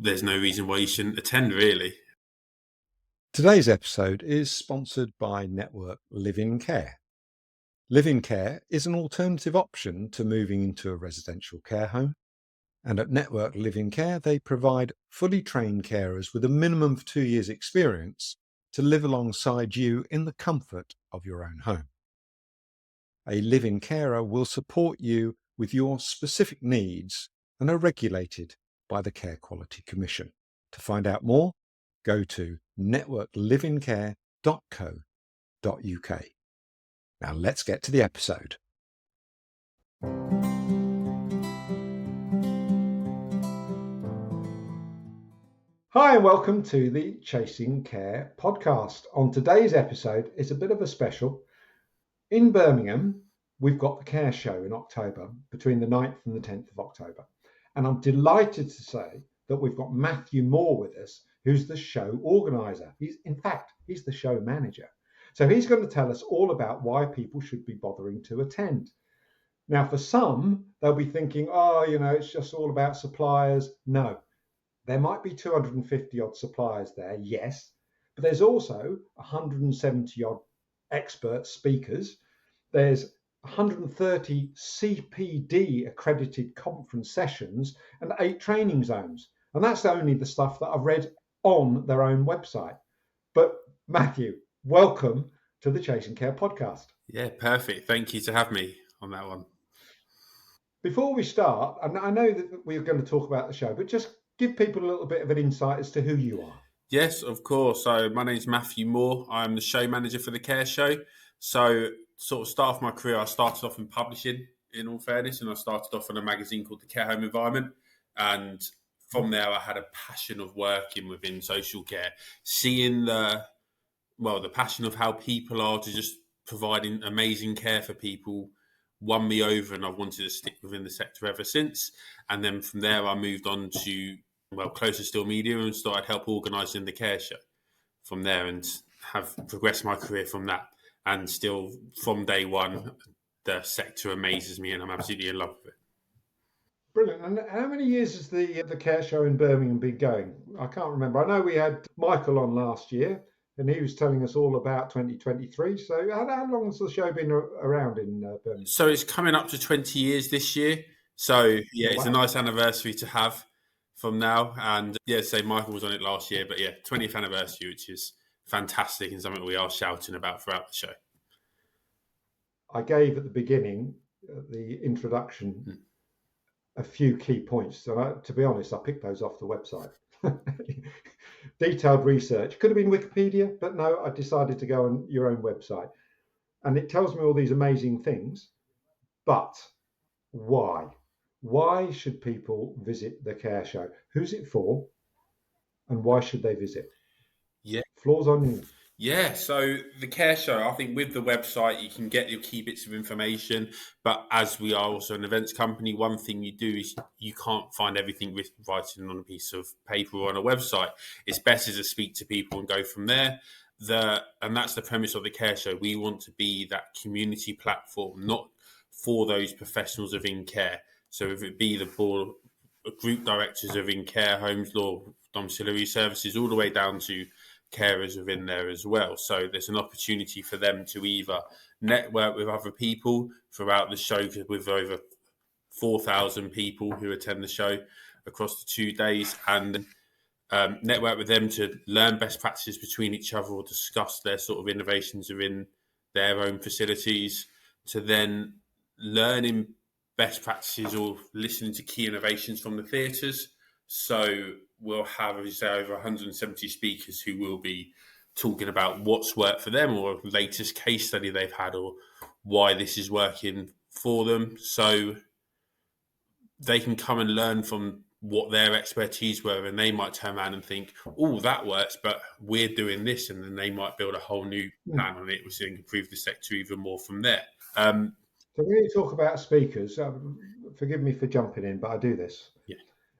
there's no reason why you shouldn't attend, really. Today's episode is sponsored by Network Live-in Care. Live-in Care is an alternative option to moving into a residential care home. And at Network Live-in Care, they provide fully trained carers with a minimum of 2 years' experience to live alongside you in the comfort of your own home. A live-in carer will support you with your specific needs and are regulated by the Care Quality Commission. To find out more, go to networklivincare.co.uk. Now let's get to the episode. Hi and welcome to the Chasing Care podcast. On today's episode, it's a bit of a special. In Birmingham, we've got the Care Show in October, between the 9th and the 10th of October. And I'm delighted to say that we've got Matthew Moore with us, who's the show organiser. He's the show manager. So he's going to tell us all about why people should be bothering to attend. Now, for some, they'll be thinking, it's just all about suppliers. No, there might be 250 odd suppliers there, yes, but there's also 170 odd expert speakers. There's 130 CPD accredited conference sessions and 8 training zones. And that's only the stuff that I've read on their own website. But Matthew, welcome to the Chasing Care podcast. Yeah, perfect. Thank you to have me on that one. Before we start, and I know that we're going to talk about the show, but just give people a little bit of an insight as to who you are. Yes, of course. So my name's Matthew Moore. I'm the show manager for the Care Show. So sort of start off my career, I started off in publishing, in all fairness, and I started off on a magazine called The Care Home Environment. And from there, I had a passion of working within social care, seeing the passion of how people are to just providing amazing care for people won me over, and I've wanted to stick within the sector ever since. And then from there, I moved on to Closer Still Media and started help organising the Care Show from there, and have progressed my career from that. And still, from day one, the sector amazes me, and I'm absolutely in love with it. Brilliant. And how many years has the Care Show in Birmingham been going? I can't remember. I know we had Michael on last year, and he was telling us all about 2023. So how long has the show been around in Birmingham? So it's coming up to 20 years this year. So, yeah, it's a nice anniversary to have from now. And, Michael was on it last year. But, 20th anniversary, which is fantastic and something we are shouting about throughout the show. I gave at the beginning, the introduction, a few key points. So to be honest, I picked those off the website. Detailed research. Could have been Wikipedia, but no, I decided to go on your own website. And it tells me all these amazing things. But why? Why should people visit the Care Show? Who's it for? And why should they visit? Yeah. Floor's on you. Yeah, so the Care Show, I think with the website, you can get your key bits of information. But as we are also an events company, one thing you do is you can't find everything written on a piece of paper or on a website. It's better to speak to people and go from there. And that's the premise of the Care Show. We want to be that community platform, not for those professionals of in-care. So if it be the board, group directors of in-care homes or domiciliary services, all the way down to carers within there as well. So there's an opportunity for them to either network with other people throughout the show, with over 4,000 people who attend the show across the 2 days, and network with them to learn best practices between each other or discuss their sort of innovations within their own facilities, to then learning best practices or listening to key innovations from the theatres. So we'll have, as you say, over 170 speakers who will be talking about what's worked for them or latest case study they've had or why this is working for them. So they can come and learn from what their expertise were, and they might turn around and think, oh, that works, but we're doing this. And then they might build a whole new plan on it, which will improve the sector even more from there. So when you talk about speakers, forgive me for jumping in, but I do this. Yeah.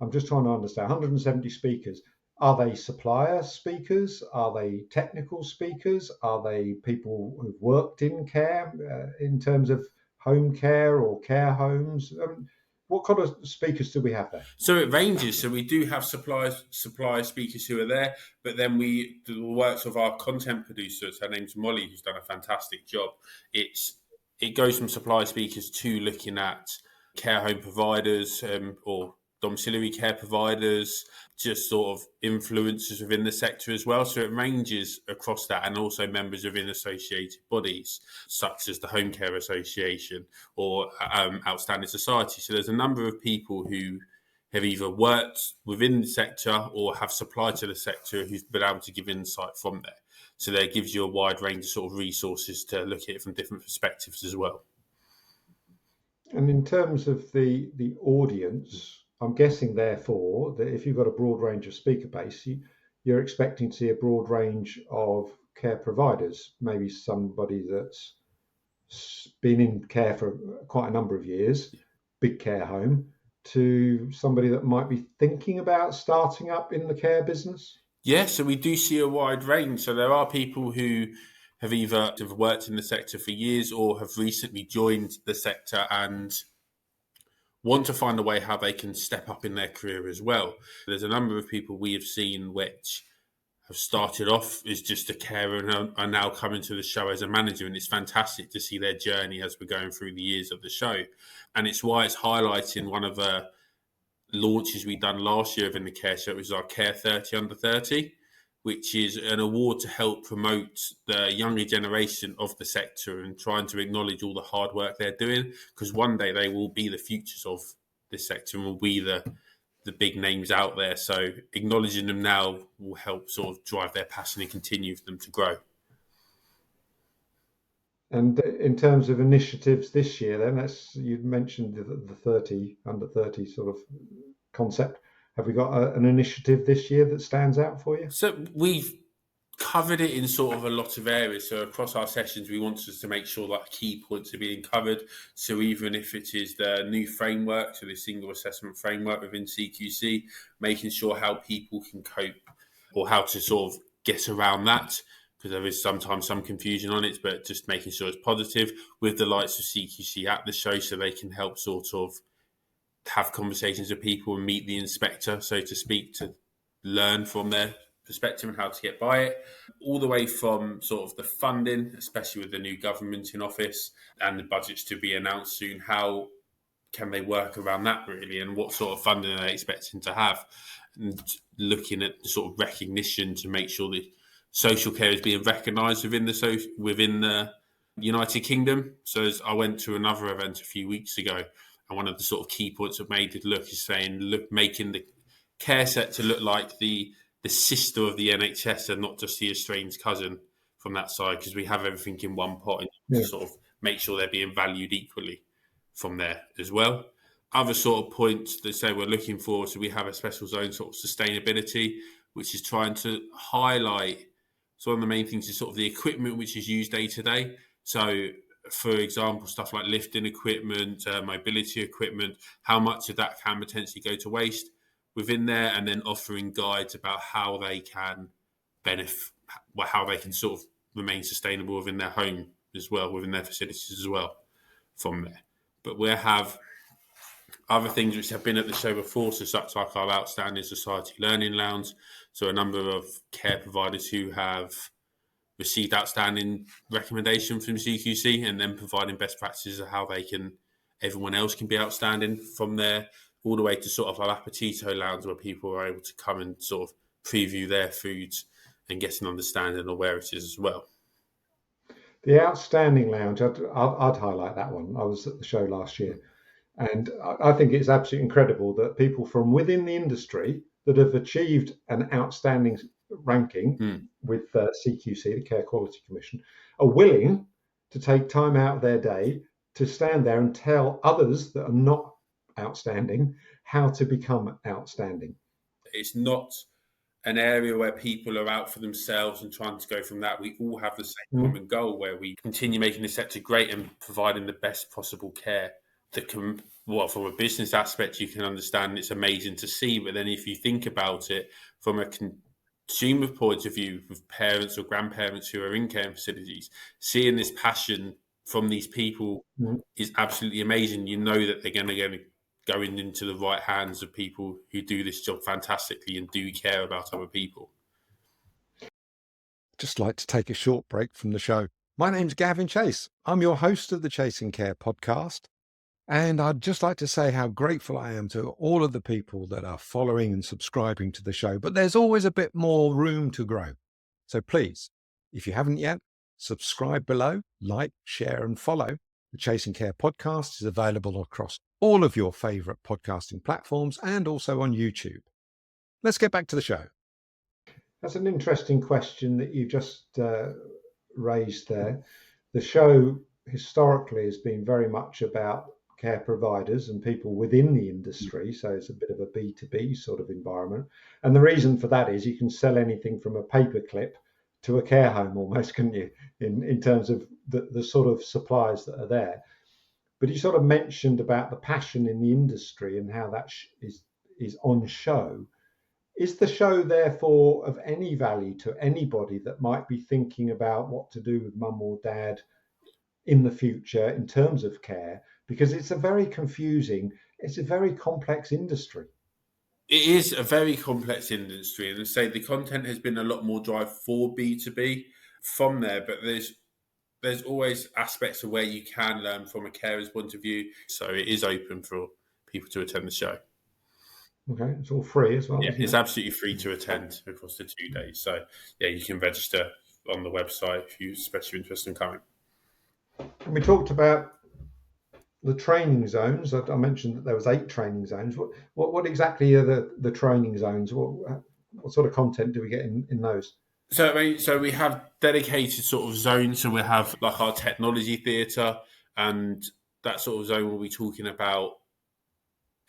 I'm just trying to understand. 170 speakers. Are they supplier speakers? Are they technical speakers? Are they people who've worked in care in terms of home care or care homes? What kind of speakers do we have there? So it ranges. So we do have supply speakers who are there, but then we do the works of our content producers. Her name's Molly, who's done a fantastic job. It goes from supply speakers to looking at care home providers or domiciliary care providers, just sort of influencers within the sector as well. So it ranges across that, and also members within associated bodies such as the Home Care Association or Outstanding Society. So there's a number of people who have either worked within the sector or have supplied to the sector who've been able to give insight from there. So that gives you a wide range of sort of resources to look at it from different perspectives as well. And in terms of the audience, I'm guessing therefore that if you've got a broad range of speaker base, you're expecting to see a broad range of care providers, maybe somebody that's been in care for quite a number of years, big care home, to somebody that might be thinking about starting up in the care business? Yeah, so we do see a wide range. So there are people who have either worked in the sector for years or have recently joined the sector and want to find a way how they can step up in their career as well. There's a number of people we have seen which have started off as just a carer and are now coming to the show as a manager, and it's fantastic to see their journey as we're going through the years of the show. And it's why it's highlighting one of the launches we done last year in the Care Show. It was our Care 30 Under 30, which is an award to help promote the younger generation of the sector and trying to acknowledge all the hard work they're doing, because one day they will be the futures of this sector and will be the big names out there. So acknowledging them now will help sort of drive their passion and continue for them to grow. And in terms of initiatives this year, then you mentioned the 30 under 30 sort of concept. Have we got an initiative this year that stands out for you? So we've covered it in sort of a lot of areas. So across our sessions, we wanted to make sure that key points are being covered. So even if it is the new framework, so the single assessment framework within CQC, making sure how people can cope or how to sort of get around that, because there is sometimes some confusion on it, but just making sure it's positive with the likes of CQC at the show so they can help sort of have conversations with people and meet the inspector, so to speak, to learn from their perspective and how to get by it, all the way from sort of the funding, especially with the new government in office and the budgets to be announced soon. How can they work around that really, and what sort of funding are they expecting to have, and looking at the sort of recognition to make sure that social care is being recognised within the United Kingdom. So as I went to another event a few weeks ago, and one of the sort of key points I've made is saying, making the care sector look like the sister of the NHS and not just the estranged cousin from that side, because we have everything in one pot and to sort of make sure they're being valued equally from there as well. Other sort of points that say we're looking for, so we have a special zone sort of sustainability, which is trying to highlight. So one of the main things is sort of the equipment which is used day to day. So for example, stuff like lifting equipment, mobility equipment, how much of that can potentially go to waste within there, and then offering guides about how they can benefit, how they can sort of remain sustainable within their home as well, within their facilities as well from there. But we have other things which have been at the show before, so such like our Outstanding Society Learning Lounge, so a number of care providers who have received outstanding recommendation from CQC, and then providing best practices of how everyone else can be outstanding from there, all the way to sort of our Appetito Lounge, where people are able to come and sort of preview their foods and get an understanding of where it is as well. The Outstanding Lounge, I'd highlight that one. I was at the show last year, and I think it's absolutely incredible that people from within the industry that have achieved an outstanding ranking with CQC, the Care Quality Commission, are willing to take time out of their day to stand there and tell others that are not outstanding how to become outstanding. It's not an area where people are out for themselves and trying to go from that. We all have the same common goal, where we continue making the sector great and providing the best possible care that can, well, from a business aspect, you can understand it's amazing to see. But then if you think about it from a consumer point of view, with parents or grandparents who are in care facilities, seeing this passion from these people is absolutely amazing. You know that they're going to going into the right hands of people who do this job fantastically and do care about other people. Just like to take a short break from the show. My name's Gavin Chase. I'm your host of the Chasing Care podcast. And I'd just like to say how grateful I am to all of the people that are following and subscribing to the show. But there's always a bit more room to grow. So please, if you haven't yet, subscribe below, like, share, and follow. The Chasing Care podcast is available across all of your favourite podcasting platforms and also on YouTube. Let's get back to the show. That's an interesting question that you just raised there. The show historically has been very much about care providers and people within the industry. So it's a bit of a B2B sort of environment. And the reason for that is you can sell anything from a paperclip to a care home almost, couldn't you, in terms of the sort of supplies that are there. But you sort of mentioned about the passion in the industry and how that is on show. Is the show therefore of any value to anybody that might be thinking about what to do with mum or dad in the future in terms of care? Because it's a very complex industry. It is a very complex industry, and I say the content has been a lot more drive for B2B from there, but there's always aspects of where you can learn from a carer's point of view. So it is open for people to attend the show. Okay, it's all free as well. Yeah, isn't it's it? absolutely free to attend across the 2 days. So yeah, you can register on the website if you're especially interested in coming. And we talked about the training zones. I mentioned that there was 8 training zones. What exactly are the training zones? What sort of content do we get in those? So we have dedicated sort of zones. So we have like our technology theatre, and that sort of zone will be talking about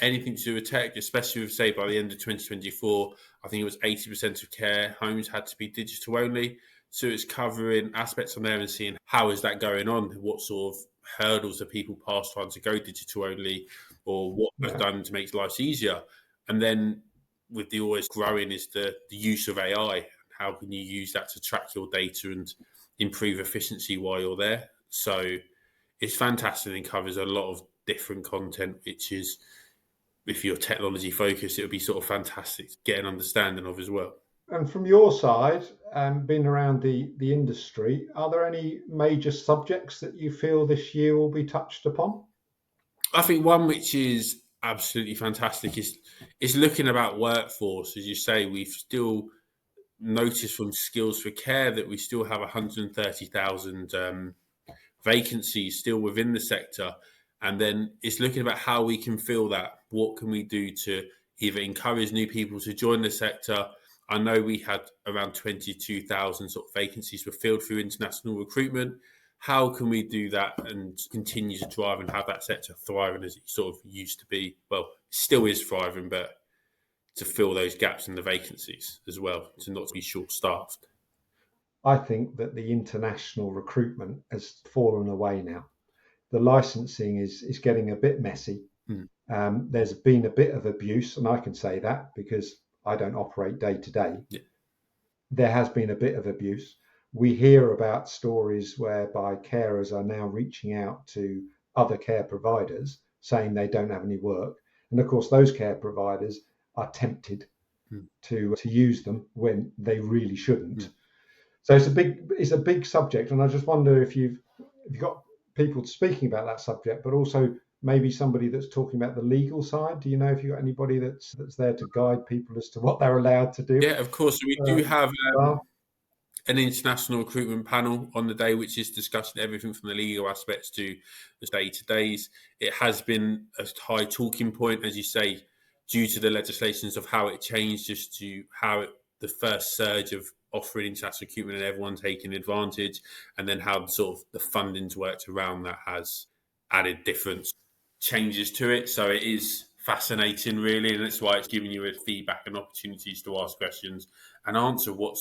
anything to do with tech, especially with, say, by the end of 2024, I think it was 80% of care homes had to be digital only. So it's covering aspects on there and seeing how is that going on, what sort of hurdles are people past trying to go digital only, or what was done to make life easier. And then with the always growing is the use of AI. How can you use that to track your data and improve efficiency while you're there? So it's fantastic and covers a lot of different content, which is, if you're technology focused, it would be sort of fantastic to get an understanding of as well. And from your side, being around the industry, are there any major subjects that you feel this year will be touched upon? I think one which is absolutely fantastic is looking about workforce. As you say, we've still noticed from Skills for Care that we still have 130,000 vacancies still within the sector. And then it's looking about how we can fill that. What can we do to either encourage new people to join the sector? I know we had around 22,000 sort of vacancies were filled through international recruitment. How can we do that and continue to drive and have that sector thriving as it sort of used to be? Well, still is thriving, but to fill those gaps in the vacancies as well, to not be short-staffed. I think that the international recruitment has fallen away now. The licensing is getting a bit messy. There's been a bit of abuse, and I can say that because I don't operate day to day. There has been a bit of abuse. We hear about stories whereby carers are now reaching out to other care providers saying they don't have any work. And of course, those care providers are tempted to use them when they really shouldn't. So it's a big subject, and I just wonder if you've got people speaking about that subject, but also maybe somebody that's talking about the legal side. Do you know if you've got anybody that's there to guide people as to what they're allowed to do? Yeah, of course. We do have an international recruitment panel on the day, which is discussing everything from the legal aspects to the day-to-days. It has been a high talking point, as you say, due to the legislations of how it changed, just to how the first surge of offering international recruitment and everyone taking advantage, and then how sort of the funding's worked around that has added different changes to it. So it is fascinating, really, and that's why it's giving you a feedback and opportunities to ask questions and answer what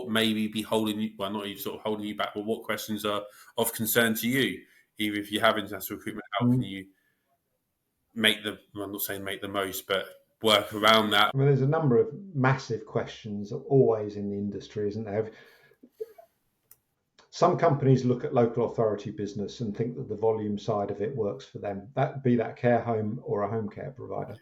maybe be holding you, well, not even sort of holding you back, but what questions are of concern to you. Even if you have international recruitment, how can you I'm not saying make the most, but work around that? I mean, there's a number of massive questions always in the industry, isn't there? Some companies look at local authority business and think that the volume side of it works for them, that be that care home or a home care provider.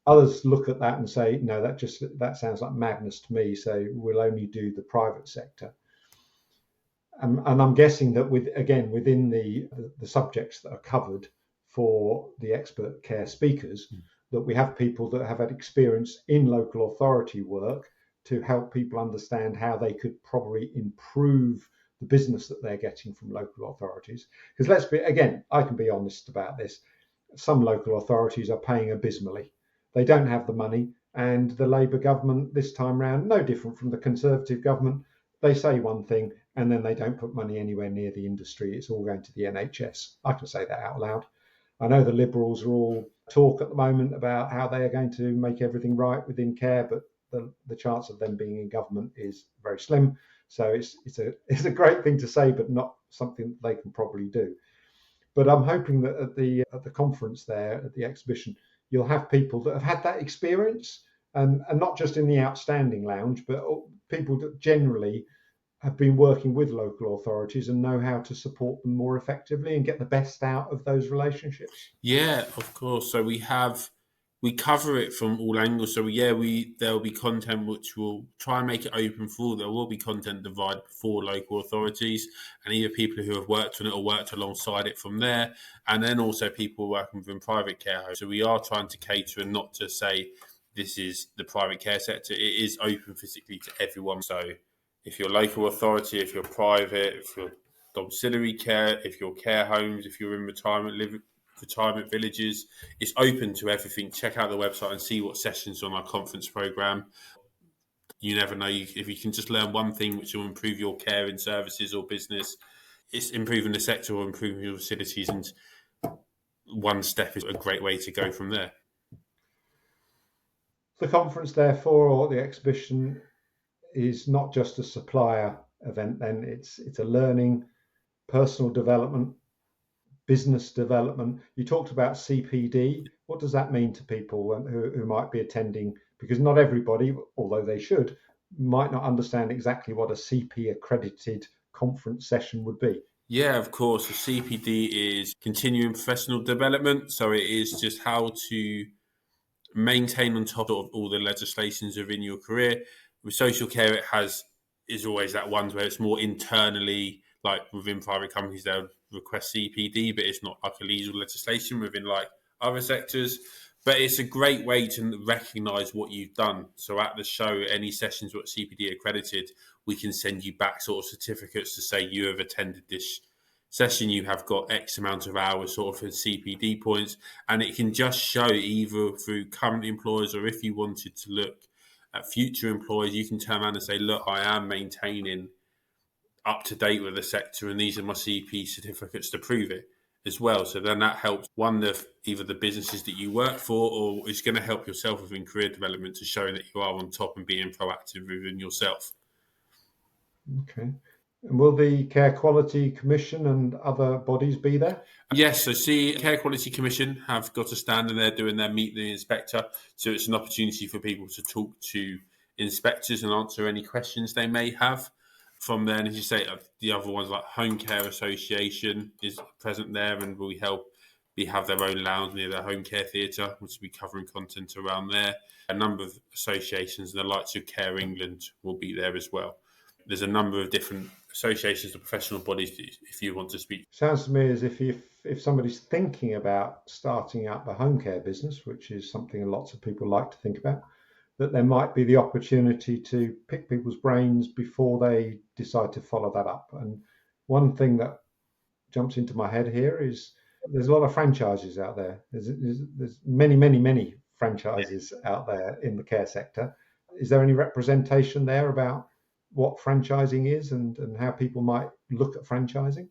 Others look at that and say, no, that sounds like madness to me, so we'll only do the private sector. And I'm guessing that within the subjects that are covered for the expert care speakers, that we have people that have had experience in local authority work to help people understand how they could probably improve the business that they're getting from local authorities. Because I can be honest about this. Some local authorities are paying abysmally. They don't have the money, and the Labour government this time round, no different from the Conservative government, they say one thing and then they don't put money anywhere near the industry. It's all going to the NHS. I can say that out loud. I know the Liberals are all talk at the moment about how they are going to make everything right within care, but the chance of them being in government is very slim. So it's a great thing to say, but not something that they can probably do. But I'm hoping that at the conference there, at the exhibition, you'll have people that have had that experience, and not just in the outstanding lounge, but people that generally have been working with local authorities and know how to support them more effectively and get the best out of those relationships. Yeah, of course. So we cover it from all angles. So there'll be content which will try and make it open for all. There will be content divided for local authorities and either people who have worked on it or worked alongside it from there, and then also people working within private care homes. So we are trying to cater and not to say this is the private care sector. It is open physically to everyone. So if you're local authority, if you're private, if you're domiciliary care, if you're care homes, if you're in retirement villages, it's open to everything. Check out the website and see what sessions are on our conference program. You never know, if you can just learn one thing which will improve your care in services or business, it's improving the sector or improving your facilities, and one step is a great way to go from there. The conference, therefore, or the exhibition, is not just a supplier event. Then it's a learning, personal development, business development. You talked about CPD. What does that mean to people who might be attending? Because not everybody, although they should, might not understand exactly what a CP accredited conference session would be. Yeah, of course. The CPD is continuing professional development. So it is just how to maintain on top of all the legislations within your career. With social care, is always that one where it's more internally, like within private companies, they'll request CPD, but it's not like a legal legislation within like other sectors. But it's a great way to recognise what you've done. So at the show, any sessions were CPD accredited, we can send you back sort of certificates to say you have attended this session, you have got X amount of hours sort of for CPD points, and it can just show either through current employers or if you wanted to look at future employers, you can turn around and say, look, I am maintaining up to date with the sector and these are my CP certificates to prove it as well. So then that helps either the businesses that you work for, or it's going to help yourself within career development to show that you are on top and being proactive within yourself. Okay. And will the Care Quality Commission and other bodies be there? Yes, so Care Quality Commission have got a stand and they're doing their Meet the Inspector. So it's an opportunity for people to talk to inspectors and answer any questions they may have. From there, and as you say, the other ones like Home Care Association is present there and we have their own lounge near their home care theatre, which will be covering content around there. A number of associations, the likes of Care England, will be there as well. There's a number of different associations of professional bodies if you want to speak. Sounds to me as if somebody's thinking about starting up a home care business, which is something lots of people like to think about, that there might be the opportunity to pick people's brains before they decide to follow that up. And one thing that jumps into my head here is there's a lot of franchises out there. There's many franchises out there in the care sector. Is there any representation there about what franchising is and how people might look at franchising?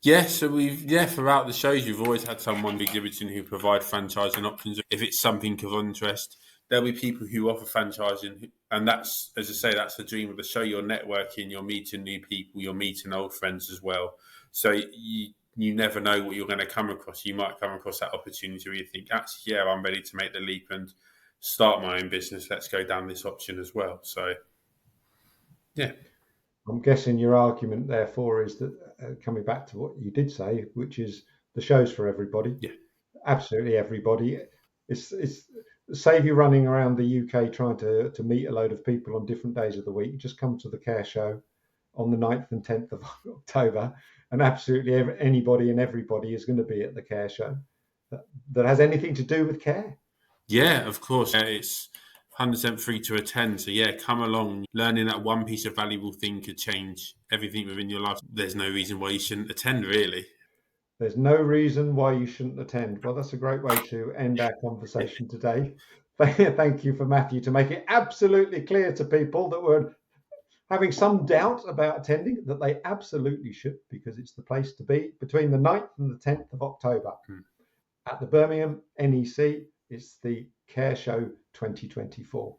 Yeah, so throughout the shows, you've always had someone exhibiting who provide franchising options. If it's something of interest, there'll be people who offer franchising, and that's, as I say, that's the dream of the show. You're networking, you're meeting new people, you're meeting old friends as well. So you never know what you're going to come across. You might come across that opportunity where you think, actually, yeah, I'm ready to make the leap and start my own business. Let's go down this option as well. So, yeah. I'm guessing your argument, therefore, is that coming back to what you did say, which is the show's for everybody, Yeah. absolutely everybody. It's save you running around the UK trying to meet a load of people on different days of the week. Just come to the Care Show on the 9th and 10th of October, and absolutely anybody and everybody is going to be at the Care Show that has anything to do with care. Yeah, of course. It's 100% free to attend. So yeah, come along. Learning that one piece of valuable thing could change everything within your life. There's no reason why you shouldn't attend, really. There's no reason why you shouldn't attend. Well, that's a great way to end our conversation today. Thank you for Matthew to make it absolutely clear to people that were having some doubt about attending that they absolutely should, because it's the place to be between the 9th and the 10th of October at the Birmingham NEC. It's the Care Show 2024.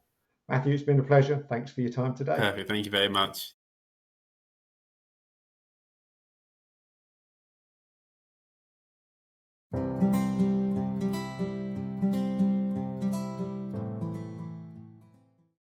Matthew, it's been a pleasure. Thanks for your time today. Perfect. Thank you very much.